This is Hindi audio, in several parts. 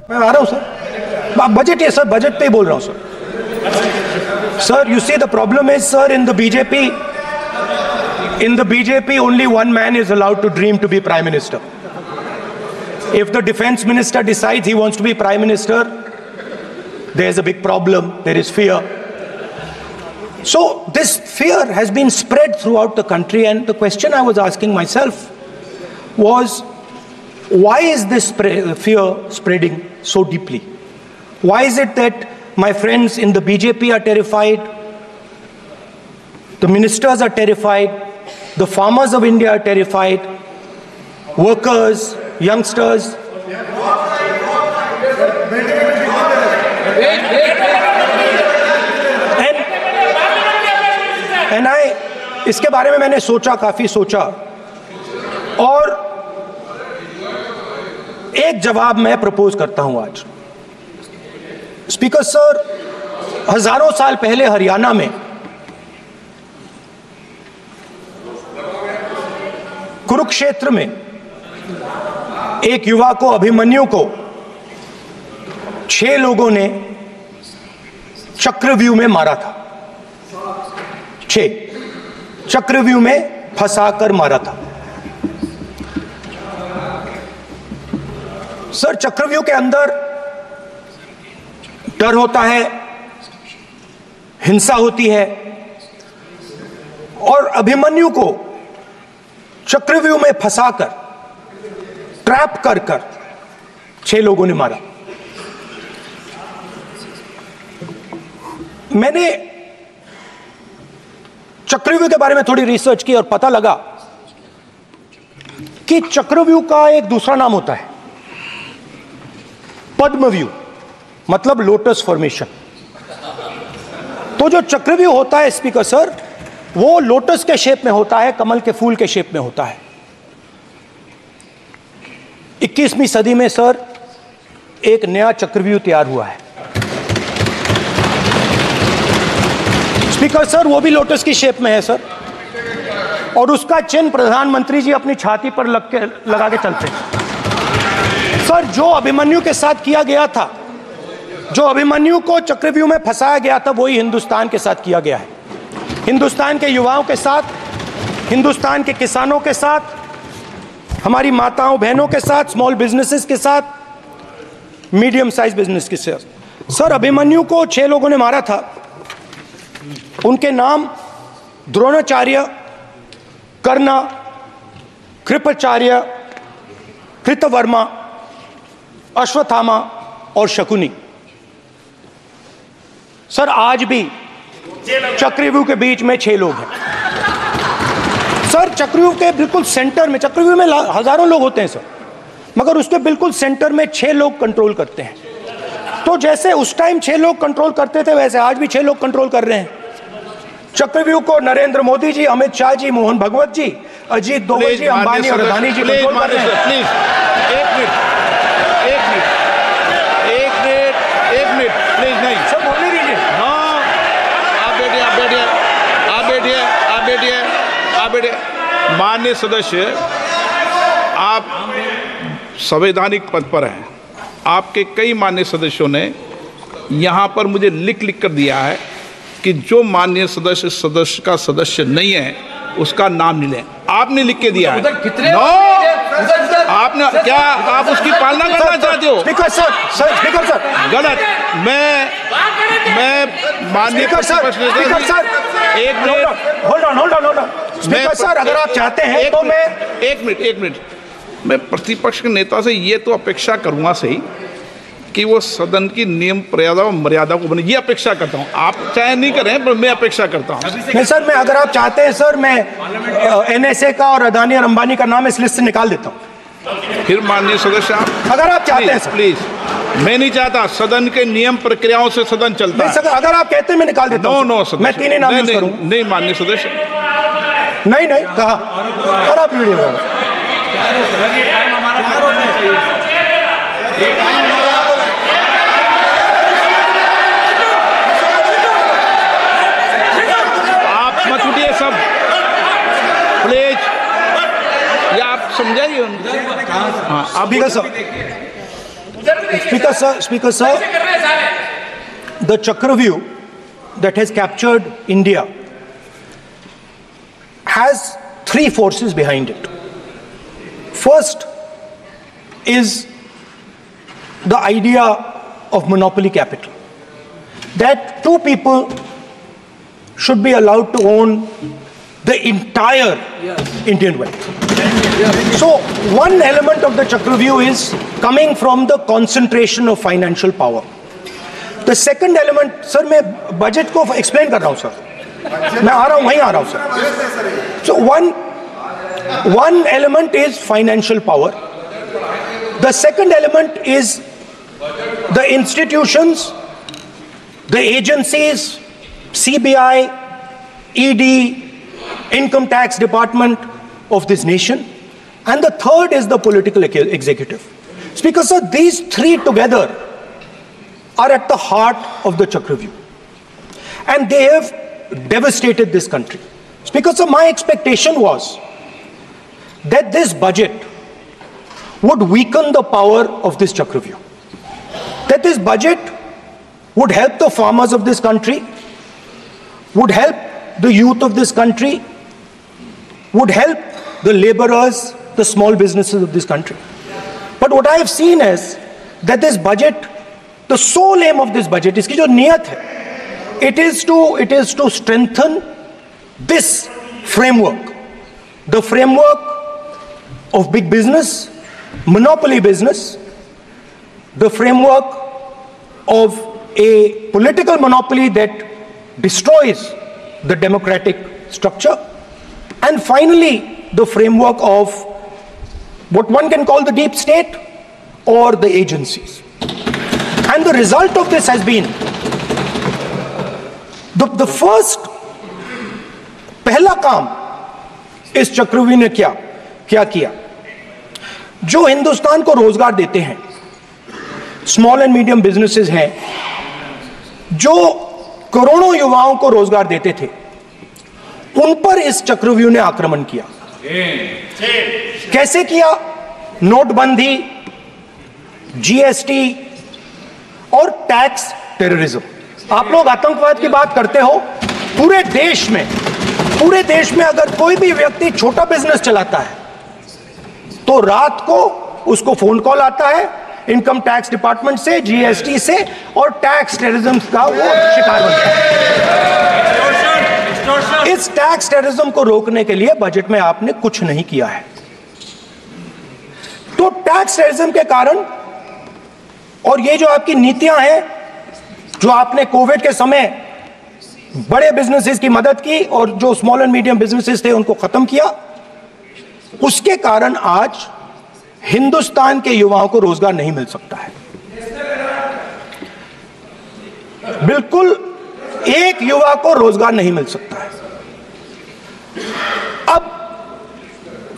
मैं आ रहा हूं सर, बजट है सर, बजट पे ही बोल रहा हूं sir. Sir, you see the problem is, sir, in the BJP only one man is allowed to dream to be prime minister. If the defense minister decides he wants to be prime minister, there's a big problem, there is fear. So this fear has been spread throughout the country, and the question I was asking myself was, why is this fear spreading so deeply? Why is it that my friends in the BJP are terrified, the ministers are terrified, the farmers of India are terrified, workers, youngsters? And इसके बारे में मैंने सोचा, काफी सोचा, और एक जवाब मैं प्रपोज करता हूं आज। स्पीकर सर, हजारों साल पहले हरियाणा में कुरुक्षेत्र में एक युवा को, अभिमन्यु को, 6 लोगों ने चक्रव्यूह में मारा था। 6 चक्रव्यूह में फंसाकर मारा था। सर, चक्रव्यूह के अंदर डर होता है, हिंसा होती है, और अभिमन्यु को चक्रव्यूह में फंसाकर, ट्रैप कर 6 लोगों ने मारा। मैंने चक्रव्यूह के बारे में थोड़ी रिसर्च की और पता लगा कि चक्रव्यूह का एक दूसरा नाम होता है पद्मव्यूह, मतलब लोटस फॉर्मेशन। तो जो चक्रव्यूह होता है स्पीकर सर, वो लोटस के शेप में होता है, कमल के फूल के शेप में होता है। 21वीं सदी में सर एक नया चक्रव्यूह तैयार हुआ है स्पीकर सर, वो भी लोटस की शेप में है सर, और उसका चिन्ह प्रधानमंत्री जी अपनी छाती पर लगा के चलते हैं। सर, जो अभिमन्यु के साथ किया गया था, जो अभिमन्यु को चक्रव्यूह में फंसाया गया था, वही हिंदुस्तान के साथ किया गया है। हिंदुस्तान के युवाओं के साथ, हिंदुस्तान के किसानों के साथ, हमारी माताओं बहनों के साथ, स्मॉल बिजनेसेस के साथ, मीडियम साइज बिजनेस के साथ। सर, अभिमन्यु को 6 लोगों ने मारा था। उनके नाम द्रोणाचार्य, कर्ण, कृपाचार्य, कृतवर्मा, अश्वत्थामा और शकुनी। सर, आज भी चक्रव्यूह के बीच में 6 लोग हैं। सर, चक्रव्यूह के बिल्कुल सेंटर में, चक्रव्यूह में हजारों लोग होते हैं सर, मगर उसके बिल्कुल सेंटर में 6 लोग कंट्रोल करते हैं। तो जैसे उस टाइम 6 लोग कंट्रोल करते थे, वैसे आज भी 6 लोग कंट्रोल कर रहे हैं चक्रव्यूह को। नरेंद्र मोदी जी, अमित शाह जी, मोहन भगवत जी, अजीत दोवल जी, अंबानी और अदानी जी कंट्रोल कर रहे हैं। प्लीज, एक मिनट, प्लीज, नहीं सर, बोलने दीजिए। हाँ, आप बैठिए। माननीय सदस्य, आप संवैधानिक पद पर हैं। आपके कई माननीय सदस्यों ने यहाँ पर मुझे लिख कर दिया है कि जो माननीय सदस्य का सदस्य नहीं है उसका नाम नहीं लें। आपने लिख के दिया है। नो, आपने क्या, आप उसकी पालना करना चाहते हो? स्पीकर सर, गलत। मैं माननीय एक minute, hold on. Speaker sir, अगर आप चाहते हैं तो मैं एक मिनट, मैं प्रतिपक्ष के नेता से ये तो अपेक्षा करूंगा सही कि वो सदन की नियम मर्यादा को बने, ये अपेक्षा करता हूँ। आप चाहे नहीं करें, पर मैं अपेक्षा करता हूँ। नहीं सर, मैं, अगर आप चाहते हैं सर, मैं NSA का और अदानी और अंबानी का नाम इस लिस्ट से निकाल देता हूँ। फिर माननीय सदस्य, आप अगर आप चाहते हैं सर। प्लीज, मैं नहीं चाहता। सदन के नियम प्रक्रियाओं से सदन चलता है। सर, अगर आप कहते हैं मैं निकाल देता हूँ। नो सदस्य, मैं 3 ही नाम यूज करूँगा। नहीं माननीय सदस्य, नहीं कहा, और आप वीडियो सब प्लीज, या आप समझाइए। हाँ, आप sir Speaker sir, the Chakravyuh that has captured India has three forces behind it. First is the idea of monopoly capital, that two people should be allowed to own the entire Indian wealth. So one element of the Chakravyuh is coming from the concentration of financial power. The second element, sir, मैं बजट को एक्सप्लेन कर रहा हूँ सर, मैं आ रहा हूँ, वहीं आ रहा हूँ sir. So one element is financial power. The second element is the institutions, the agencies, CBI, ED, Income Tax Department of this nation, and the third is the political executive. Speaker sir, these three together are at the heart of the Chakravyuh, and they have devastated this country. Speaker sir, my expectation was that this budget would weaken the power of this Chakravyuh, that this budget would help the farmers of this country, would help the youth of this country, would help the laborers, the small businesses of this country. But what I have seen is that this budget, the sole aim of this budget, iski jo niyat hai, it is to strengthen this framework, the framework of big business, monopoly business, the framework of a political monopoly that destroys the democratic structure, and finally the framework of what one can call the deep state or the agencies. And the result of this has been the first पहला काम इस चक्रव्यूह ने क्या किया, जो हिंदुस्तान को रोजगार देते हैं, स्मॉल एंड मीडियम बिजनेसेस हैं, जो करोड़ों युवाओं को रोजगार देते थे, उन पर इस चक्रव्यूह ने आक्रमण किया. कैसे किया? नोटबंदी, जीएसटी और टैक्स टेररिज्म. आप लोग आतंकवाद की बात करते हो, पूरे देश में अगर कोई भी व्यक्ति छोटा बिजनेस चलाता है तो रात को उसको फोन कॉल आता है इनकम टैक्स डिपार्टमेंट से, जीएसटी से, और टैक्स टेररिज्म का वो शिकार बनता है. इस टैक्स टेररिज्म को रोकने के लिए बजट में आपने कुछ नहीं किया है. तो टैक्स टेररिज्म के कारण और ये जो आपकी नीतियां हैं, जो आपने कोविड के समय बड़े बिजनेसेस की मदद की और जो स्मॉल एंड मीडियम बिजनेसेस थे उनको खत्म किया, उसके कारण आज हिंदुस्तान के युवाओं को रोजगार नहीं मिल सकता है. बिल्कुल एक युवा को रोजगार नहीं मिल सकता है. अब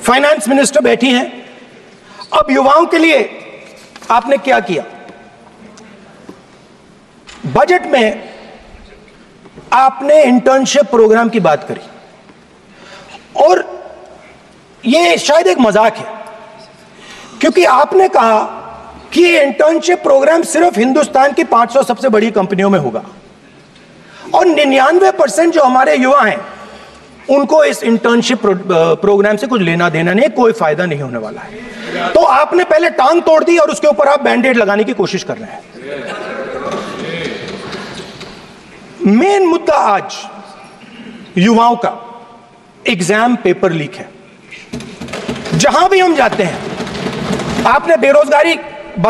फाइनेंस मिनिस्टर बैठी हैं, अब युवाओं के लिए आपने क्या किया? बजट में आपने इंटर्नशिप प्रोग्राम की बात करी, और यह शायद एक मजाक है, क्योंकि आपने कहा कि ये इंटर्नशिप प्रोग्राम सिर्फ हिंदुस्तान की 500 सबसे बड़ी कंपनियों में होगा, और 99% जो हमारे युवा हैं उनको इस इंटर्नशिप प्रोग्राम से कुछ लेना देना नहीं, कोई फायदा नहीं होने वाला है. तो आपने पहले टांग तोड़ दी और उसके ऊपर आप बैंडेड लगाने की कोशिश कर रहे हैं. मेन मुद्दा आज युवाओं का एग्जाम पेपर लीक है. जहां भी हम जाते हैं, आपने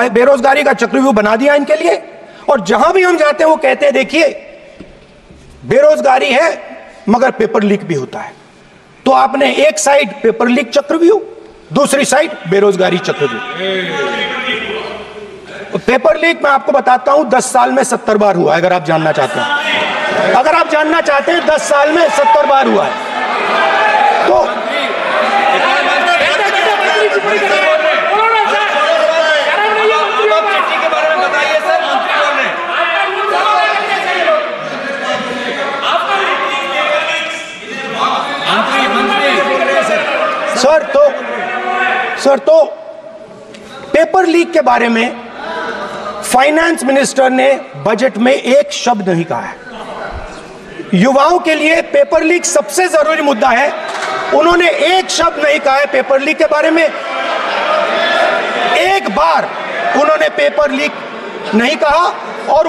बेरोजगारी का चक्रव्यूह बना दिया इनके लिए, और जहां भी हम जाते हैं वो कहते हैं देखिए बेरोजगारी है मगर पेपर लीक भी होता है. तो आपने एक साइड पेपर लीक चक्रव्यूह, दूसरी साइड बेरोजगारी चक्रव्यूह. पेपर लीक मैं आपको बताता हूं 10 साल में 70 बार हुआ है. अगर आप जानना चाहते हैं, 10 साल में 70 बार हुआ है. तो सर तो पेपर लीक के बारे में फाइनेंस मिनिस्टर ने बजट में एक शब्द नहीं कहा है। युवाओं के लिए पेपर लीक सबसे जरूरी मुद्दा है, उन्होंने एक शब्द नहीं कहा है पेपर लीक के बारे में। एक बार उन्होंने पेपर लीक नहीं कहा और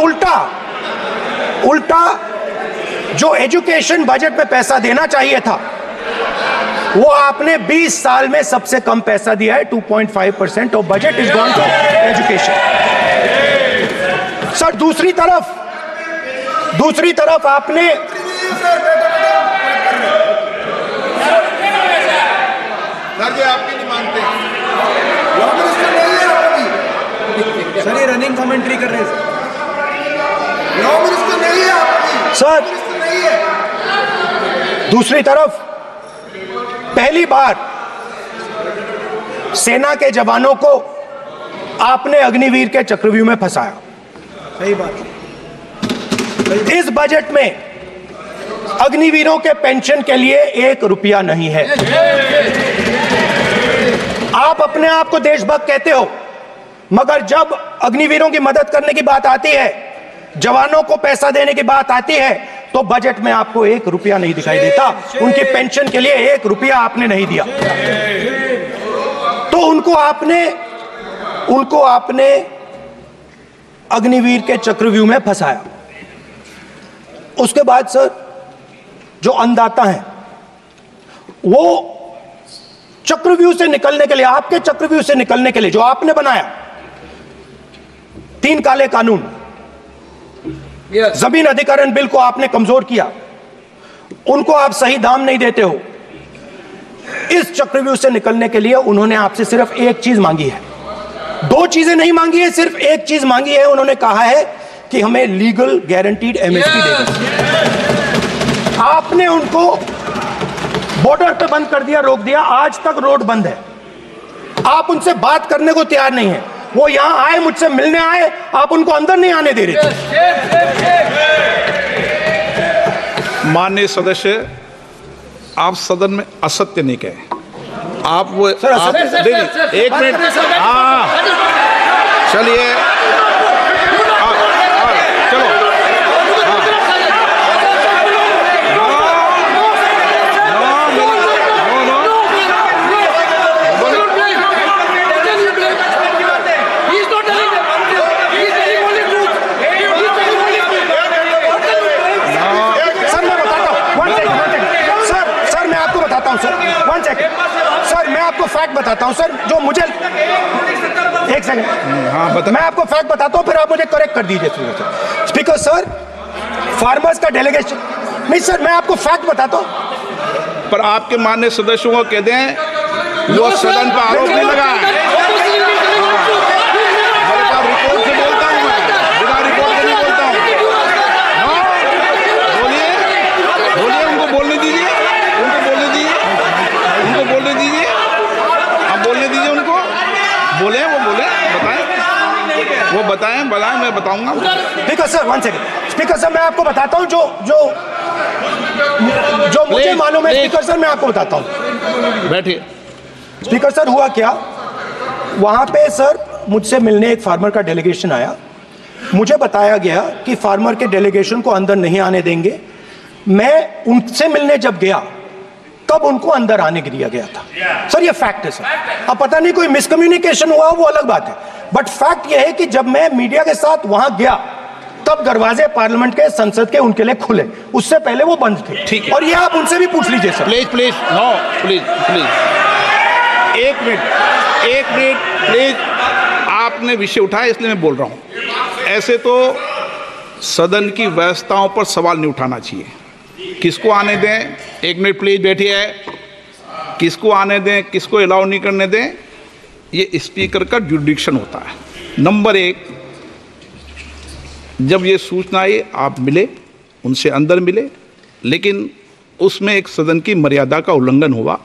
उल्टा जो एजुकेशन बजट में पैसा देना चाहिए था वो आपने 20 साल में सबसे कम पैसा दिया है। 2.5% of budget is gone to education. Sir दूसरी तरफ आपने आपकी नहीं मानते सर, ये रनिंग कमेंट्री कर रहे हैं सर। दूसरी तरफ पहली बार सेना के जवानों को आपने अग्निवीर के चक्रव्यूह में फंसाया। सही बात। इस बजट में अग्निवीरों के पेंशन के लिए 1 रुपया नहीं है। आप अपने आप को देशभक्त कहते हो, मगर जब अग्निवीरों की मदद करने की बात आती है, जवानों को पैसा देने की बात आती है, तो बजट में आपको 1 रुपया नहीं दिखाई देता। उनकी पेंशन के लिए 1 रुपया आपने नहीं दिया। तो उनको आपने अग्निवीर के चक्रव्यूह में फंसाया। उसके बाद सर जो अन्नदाता हैं वो चक्रव्यूह से निकलने के लिए, आपके चक्रव्यूह से निकलने के लिए जो आपने बनाया 3 काले कानून, जमीन अधिग्रहण बिल को आपने कमजोर किया, उनको आप सही दाम नहीं देते हो। इस चक्रव्यूह से निकलने के लिए उन्होंने आपसे सिर्फ एक चीज मांगी है, 2 चीजें नहीं मांगी है, सिर्फ एक चीज मांगी है। उन्होंने कहा है कि हमें लीगल गारंटीड एमएसपी दे दो। आपने उनको बॉर्डर पे बंद कर दिया, रोक दिया, आज तक रोड बंद है। आप उनसे बात करने को तैयार नहीं है। वो यहां आए, मुझसे मिलने आए, आप उनको अंदर नहीं आने दे रहे थे। माननीय सदस्य, आप सदन में असत्य नहीं कहे। आप वो सर, आप, एक मिनट, हाँ चलिए, चलो, सर मैं आपको फैक्ट बताता हूं सर, जो मुझे एक सेकंड, हाँ बता, मैं आपको फैक्ट बताता हूं, फिर आप मुझे करेक्ट कर दीजिए। स्पीकर सर, फार्मर्स का डेलीगेशन नहीं सर, मैं आपको फैक्ट बताता हूं। पर आपके माननीय सदस्यों को कह दें वो सदन पर आरोप नहीं लगा है। रिपोर्ट से बोलता हूं मैं, बिना रिपोर्ट के नहीं बोलता हूं। बोलिए, उनको बोलने दीजिए, आप बोलने दीजिए उनको, बोले, वो बोले, बताएं, मैं बताऊंगा। Speaker sir 1 second, speaker sir मैं आपको बताता हूं जो मुझे मालूम है। स्पीकर सर मैं आपको बताता हूं, बैठिए। स्पीकर सर हुआ क्या, वहां पे सर मुझसे मिलने एक फार्मर का डेलीगेशन आया। मुझे बताया गया कि फार्मर के डेलीगेशन को अंदर नहीं आने देंगे। मैं उनसे मिलने जब गया तब उनको अंदर आने के दिया गया था। सर ये फैक्ट है सर। अब पता नहीं कोई मिसकम्युनिकेशन हुआ, वो अलग बात है, बट फैक्ट ये है कि जब मैं मीडिया के साथ वहां गया तब दरवाजे पार्लियामेंट के, संसद के उनके लिए खुले, उससे पहले वो बंद थे। ठीक है, और ये आप उनसे भी पूछ लीजिए सर। प्लीज, नो प्लीज, एक मिनट प्लीज। आपने विषय उठाया इसलिए मैं बोल रहा हूं। ऐसे तो सदन की व्यवस्थाओं पर सवाल नहीं उठाना चाहिए। किसको आने दें, 1 मिनट प्लीज बैठिए, किसको आने दें, किसको अलाउ नहीं करने दें, ये स्पीकर का जुडिक्शन होता है। नंबर 1, जब ये सूचना आई आप मिले, उनसे अंदर मिले, लेकिन उसमें एक सदन की मर्यादा का उल्लंघन हुआ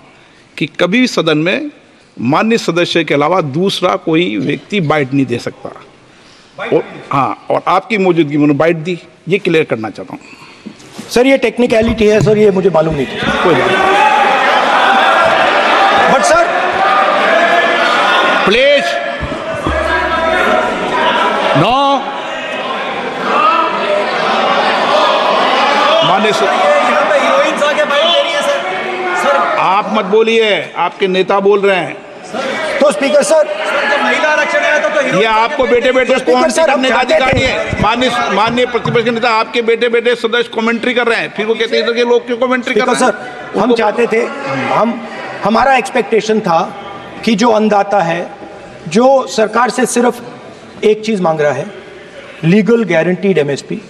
कि कभी भी सदन में माननीय सदस्य के अलावा दूसरा कोई व्यक्ति बाइट नहीं दे सकता। और आपकी मौजूदगी में बाइट दी, ये क्लियर करना चाहता हूँ। सर ये टेक्निकलिटी है सर, ये मुझे मालूम नहीं थी, कोई बात नहीं। बट सर प्लीज, नो, माननीय यहाँ पे हीरोइंस आके बाइट दे रही है सर। आप मत बोलिए, आपके नेता बोल रहे हैं। तो स्पीकर सर, जब महिला आरक्षण आया था तो ये आपको बेटे बेटे कमेंट्री सर, हम करने का चाहते अधिकार थे। नहीं है। माननीय प्रतिपक्ष के नेता आपके बेटे बेटे सदस्य कमेंट्री कर रहे हैं, फिर वो कहते हैं कि लोग क्यों कमेंट्री कर रहे हैं। सर, हम चाहते थे, हमारा एक्सपेक्टेशन था कि जो अन्नदाता है, जो सरकार से सिर्फ एक चीज मांग रहा है, लीगल गारंटीड एमएसपी,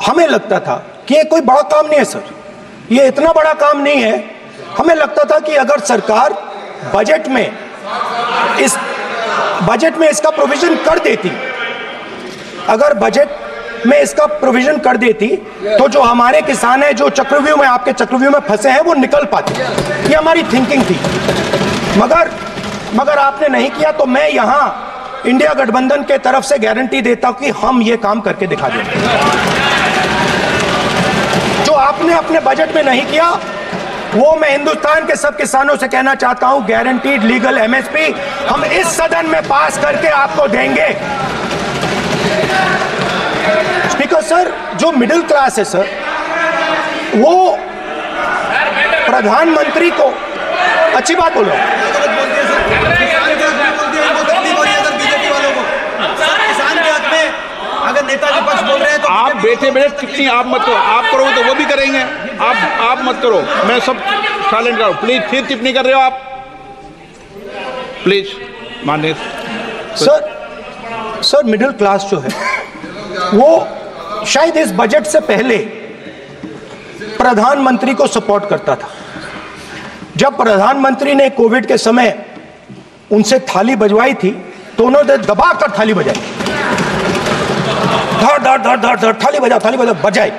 हमें लगता था कि ये कोई बड़ा काम नहीं है सर, ये इतना बड़ा काम नहीं है। हमें लगता था कि अगर सरकार बजट में इसका प्रोविजन कर देती, अगर बजट में इसका प्रोविजन कर देती, तो जो हमारे किसान हैं जो चक्रव्यूह में, आपके चक्रव्यूह में फंसे हैं, वो निकल पाते। ये हमारी थिंकिंग थी, मगर आपने नहीं किया। तो मैं यहां इंडिया गठबंधन के तरफ से गारंटी देता हूं कि हम ये काम करके दिखा देंगे। जो आपने अपने बजट में नहीं किया, वो मैं हिंदुस्तान के सब किसानों से कहना चाहता हूं, गारंटीड लीगल एमएसपी हम इस सदन में पास करके आपको देंगे। स्पीकर सर, जो मिडिल क्लास है सर, वो प्रधानमंत्री को, अच्छी बात बोल रहा हूं, अगर नेताजी पक्ष बोल रहे हैं तो आप बैठे बैठे टिप्पणी आप मत करो, आप करोगे तो वो भी करेंगे। आप मत करो, मैं सब साइलेंट करो प्लीज। फिर टिप्पणी कर रहे हो आप, प्लीज। माननीय सर मिडिल क्लास जो है वो शायद इस बजट से पहले प्रधानमंत्री को सपोर्ट करता था। जब प्रधानमंत्री ने कोविड के समय उनसे थाली बजवाई थी, तो उन्होंने दबाकर थाली बजाई, धड़ धड़ धड़ धड़ धड़ थाली बजा बजाई।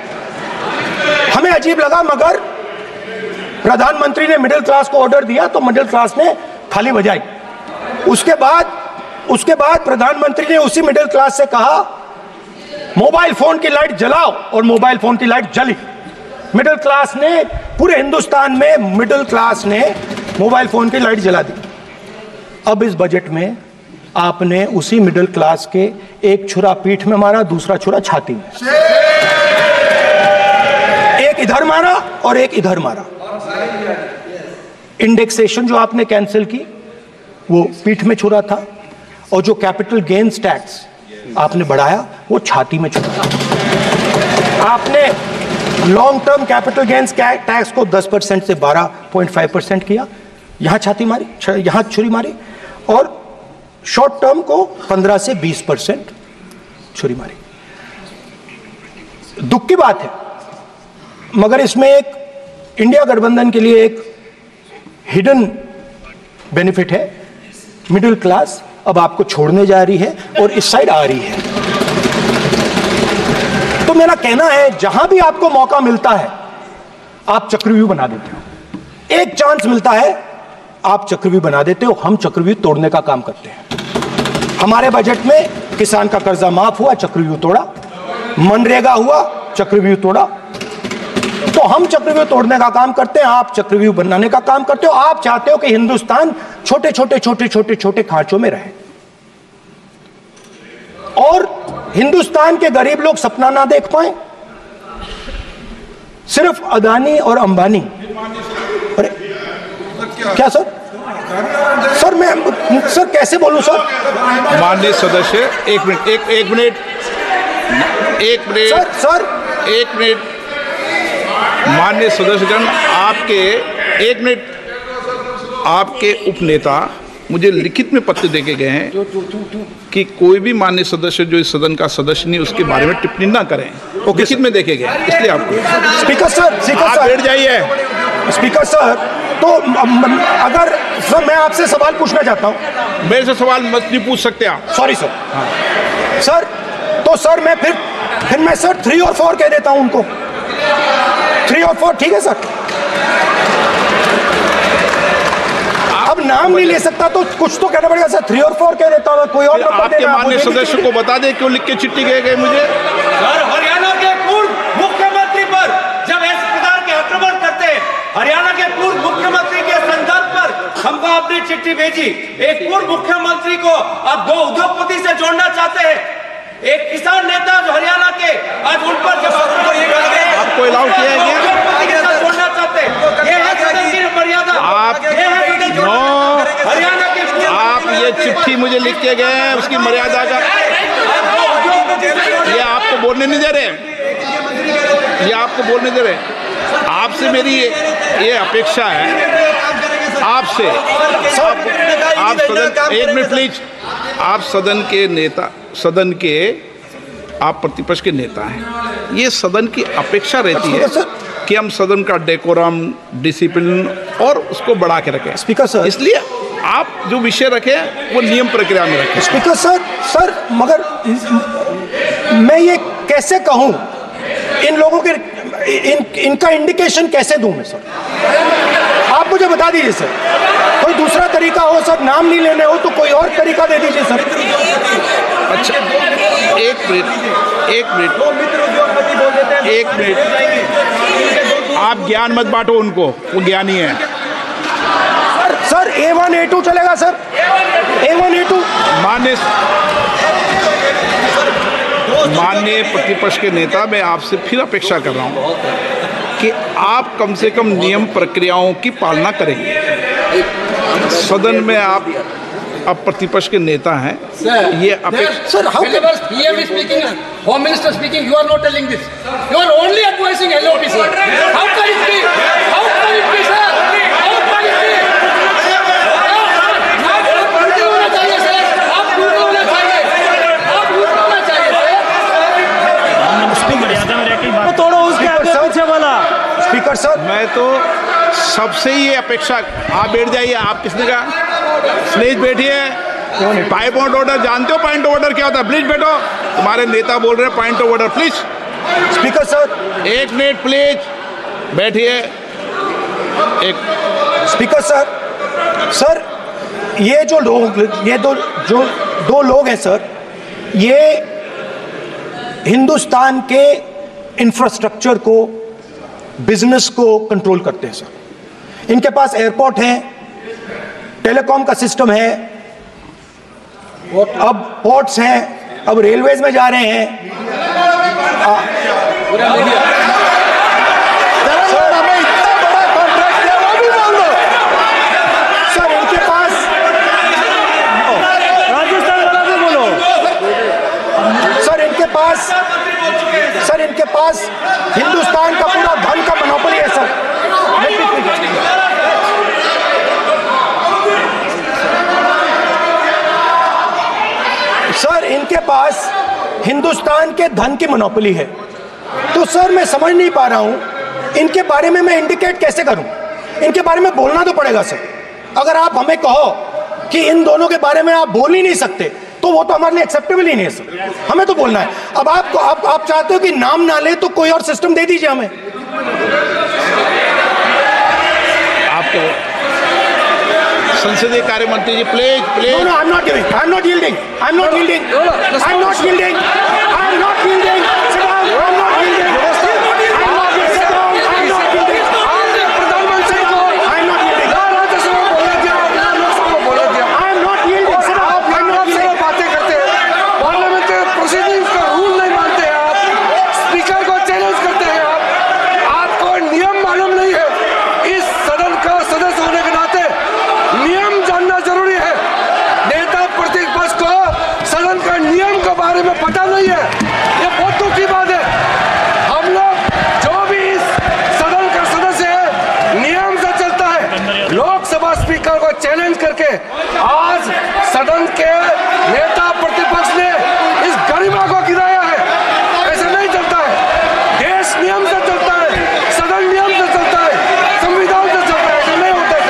हमें अजीब लगा, मगर प्रधानमंत्री ने मिडिल क्लास को ऑर्डर दिया तो मिडिल क्लास ने थाली बजाई। उसके बाद प्रधानमंत्री ने उसी मिडिल क्लास से कहा, मोबाइल फोन की लाइट जलाओ, और मोबाइल फोन की लाइट जली। मिडिल क्लास ने, पूरे हिंदुस्तान में मिडिल क्लास ने मोबाइल फोन की लाइट जला दी। अब इस बजट में आपने उसी मिडिल क्लास के एक छुरा पीठ में मारा, दूसरा छुरा छाती में, एक इधर मारा और एक इधर मारा। इंडेक्सेशन जो आपने कैंसिल की, वो पीठ में छुरा था, और जो कैपिटल गेन्स टैक्स आपने बढ़ाया, वो छाती में छुरा था। आपने long term capital gains tax को 10% से 12.5% किया, यहां छाती मारी, यहां छुरी मारी, और शॉर्ट टर्म को 15 से 20% छुरी मारी। दुख की बात है, मगर इसमें एक इंडिया गठबंधन के लिए एक हिडन बेनिफिट है। मिडिल क्लास अब आपको छोड़ने जा रही है और इस साइड आ रही है। तो मेरा कहना है, जहां भी आपको मौका मिलता है, आप चक्रव्यूह बना देते हो। एक चांस मिलता है, आप चक्रव्यूह बना देते हो। हम चक्रव्यूह तोड़ने का काम करते हैं। हमारे बजट में किसान का कर्जा माफ हुआ, चक्रव्यूह तोड़ा। मनरेगा हुआ, चक्रव्यूह तोड़ा। तो हम चक्रव्यूह तोड़ने का काम करते हैं, आप चक्रव्यूह बनाने का काम करते हो। आप चाहते हो कि हिंदुस्तान छोटे छोटे खांचों में रहे, और हिंदुस्तान के गरीब लोग सपना ना देख पाए। सिर्फ अदानी और अंबानी। अरे क्या सर? सर कैसे बोलूं सर? माननीय सदस्य, एक मिनट माननीय सदस्यगण, आपके उपनेता मुझे लिखित में पत्र देके गए हैं कि कोई भी माननीय सदस्य जो इस सदन का सदस्य नहीं, उसके बारे में टिप्पणी ना करें। वो लिखित में देखे गए, इसलिए आपको। स्पीकर सर बैठ जाइए। स्पीकर सर, तो अगर सर मैं आपसे सवाल पूछना चाहता हूं। मेरे से सवाल मत नहीं पूछ सकते आप। Sorry sir. सर तो सर मैं फिर मैं सर 3 और 4 कह देता हूं उनको। 3 और 4 ठीक है सर? अब नाम नहीं ले सकता तो कुछ तो कहना पड़ेगा सर। 3 और 4 कह देता हूं, कोई और नंबर आपके माननीय सदस्य को बता दें क्यों लिख के चिट्ठी गए मुझे। सर, हरियाणा के पूर्व मुख्यमंत्री पर जब इस प्रकार के आक्रमण करते हैं, हरियाणा के पूर्व मुख्यमंत्री के संदर्भ पर हमको अपनी चिट्ठी भेजी। एक पूर्व मुख्यमंत्री को आप 2 उद्योगपति से जोड़ना चाहते हैं, एक किसान नेता जो हरियाणा के, आज उन पर जब आपको अलाउ किया गया? छोड़ना चाहते हैं, ये है सदन की मर्यादा। आप हरियाणा के आप ये चिट्ठी मुझे लिख के गए हैं, उसकी मर्यादा का ये आपको बोलने नहीं दे रहे, ये आपको बोलने दे रहे। आपसे मेरी ये अपेक्षा है, आपसे आप सदन, एक मिनट प्लीज, आप सदन के नेता, सदन के आप प्रतिपक्ष के नेता हैं, ये सदन की अपेक्षा रहती है कि हम सदन का डेकोरम, डिसिप्लिन और उसको बढ़ा के रखें। स्पीकर सर, इसलिए आप जो विषय रखें वो नियम प्रक्रिया में रखें। स्पीकर सर मगर मैं ये कैसे कहूं, इन लोगों के इनका इंडिकेशन कैसे दूं मैं सर? आप मुझे बता दीजिए सर, कोई दूसरा तरीका हो सर, नाम नहीं लेने हो तो कोई और तरीका दे दीजिए सर। अच्छा, एक मिनट, आप ज्ञान मत बांटो उनको, वो ज्ञानी है। सर A1 A2 चलेगा सर, A1 A2। माननीय प्रतिपक्ष के नेता, मैं आपसे फिर अपेक्षा कर रहा हूं कि आप कम से कम नियम प्रक्रियाओं की पालना करेंगे। सदन में आप अब प्रतिपक्ष के नेता हैं, ये अपेक्षा। Sir PM is speaking, Home Minister speaking, you are not telling this. You are only advising LOP, sir. How can it be? How can it be, sir? How can it be? आप उल्टे होना चाहिए सर, आप उल्टे होना चाहिए, आप उल्टे होना चाहिए सर। उसकी मर्यादा में रहकर बात तोड़ो, उसके आगे पीछे वाला। स्पीकर सर, मैं तो सबसे ये अपेक्षा, आप बैठ जाइए। आप किसने कहा? प्लीज बैठिए। पॉइंट ऑफ ऑर्डर जानते हो? पॉइंट ऑफ ऑर्डर क्या होता है? प्लीज बैठो। तुम्हारे नेता बोल रहे हैं point of order, please. Speaker sir, एक मिनट प्लीज, बैठिए। एक स्पीकर सर, ये जो लोग, ये दो लोग हैं सर, ये हिंदुस्तान के इंफ्रास्ट्रक्चर को, बिजनेस को कंट्रोल करते हैं सर। इनके पास एयरपोर्ट है, टेलीकॉम का सिस्टम है, अब पोर्ट्स हैं, अब रेलवेज में जा रहे हैं। सर हमें इतना बड़ा कॉन्ट्रैक्ट है, वो भी बोल दो सर। इनके पास राजस्थान वाला भी बोलो सर, इनके पास हिंदुस्तान का पूरा धन का मोनोपोली है सर। सर इनके पास हिंदुस्तान के धन की मोनोपोली है। तो सर मैं समझ नहीं पा रहा हूं इनके बारे में मैं इंडिकेट कैसे करूं। इनके बारे में बोलना तो पड़ेगा सर। अगर आप हमें कहो कि इन दोनों के बारे में आप बोल ही नहीं सकते तो वो तो हमारे लिए एक्सेप्टेबल ही नहीं है सर। हमें तो बोलना है। अब आप चाहते हो कि नाम ना ले तो कोई और सिस्टम दे दीजिए हमें। आपको संसदीय कार्य मंत्री जी, please please. No, I'm not giving. I'm not yielding. I'm not yielding. I'm not yielding. I'm not yielding. Sit down. I'm not yielding. I'm not yielding. Sit down. I'm not yielding. प्रधानमंत्री को I'm not yielding. राज्यसभा बोले दिया, लोकसभा बोले दिया। I'm not yielding. Sit down. I'm not आप yielding. बातें करते हैं, पार्लियामेंट्री प्रोसीडिंग्स का रूल नहीं मानते हैं आप, स्पीकर को चैलेंज करते हैं आप। आपको नियम मालूम नहीं है। इस सदन का सदस्य होने के नाते नियम जानना जरूरी है। नेता प्रतिपक्ष को सदन का नियम के बारे में पता नहीं है, ये बहुत दुख की बात है। हम लोग जो भी इस सदन का सदस्य है नियम से चलता है। लोकसभा स्पीकर को चैलेंज करके आज सदन के नेता प्रतिपक्ष ने इस गरिमा को गिराया है। ऐसे नहीं चलता है। देश नियम से चलता है, सदन नियम से चलता है, संविधान से चलता है। ऐसे नहीं होता है।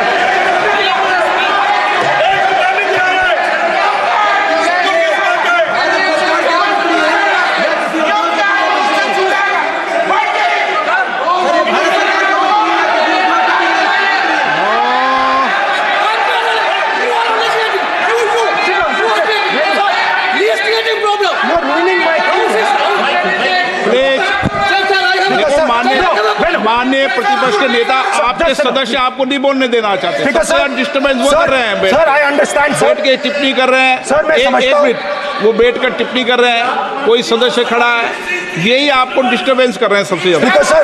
You're ruining my please. देखो माननीय प्रतिपक्ष के नेता, आप आपके सदस्य आपको नहीं बोलने देना चाहते। स्पीकर सर, डिस्टर्बेंस वो कर रहे हैं। Sir I understand sir. बैठ के टिप्पणी कर रहे हैं। सर मैं समझता हूं। एक मिनट, वो बैठकर टिप्पणी कर रहे हैं, कोई सदस्य खड़ा है, यही आपको डिस्टर्बेंस कर रहे हैं सबसे ज्यादा। Speaker sir,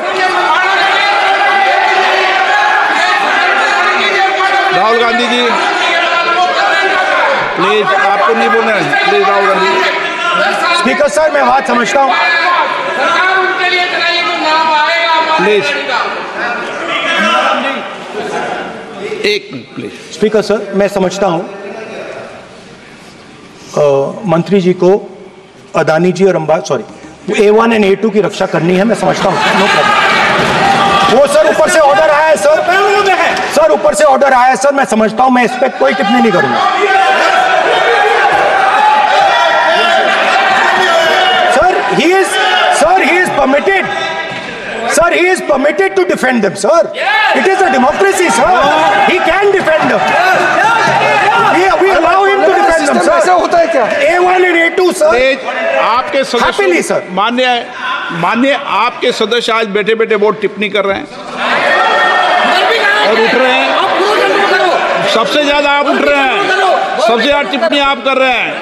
Rahul Gandhi ji please, आपको नहीं बोलना है, please Rahul Gandhi. Speaker sir मैं बात समझता हूँ, प्लीज एक मिनट प्लीज। स्पीकर सर मैं समझता हूँ मंत्री जी को अदानी जी और A1 एंड A2 की रक्षा करनी है, मैं समझता हूँ, नो प्रॉब्लम। वो सर ऊपर से ऑर्डर आया है सर, सर ऊपर से ऑर्डर आया है सर, मैं समझता हूँ, मैं इस पर कोई टिप्पणी नहीं करूंगा। Sir he is permitted, sir, he is permitted to defend them, sir. It is a democracy, sir. He can defend them. We allow him to defend them, sir. ऐसा होता है क्या? A1 and A2, sir. आपके Happily, sir. सदस्य मान्य आपके सदस्य आज बैठे बैठे बहुत टिप्पणी कर रहे हैं और उठ रहे हैं। सबसे ज्यादा आप उठ रहे हैं, सबसे ज्यादा टिप्पणी आप कर रहे हैं।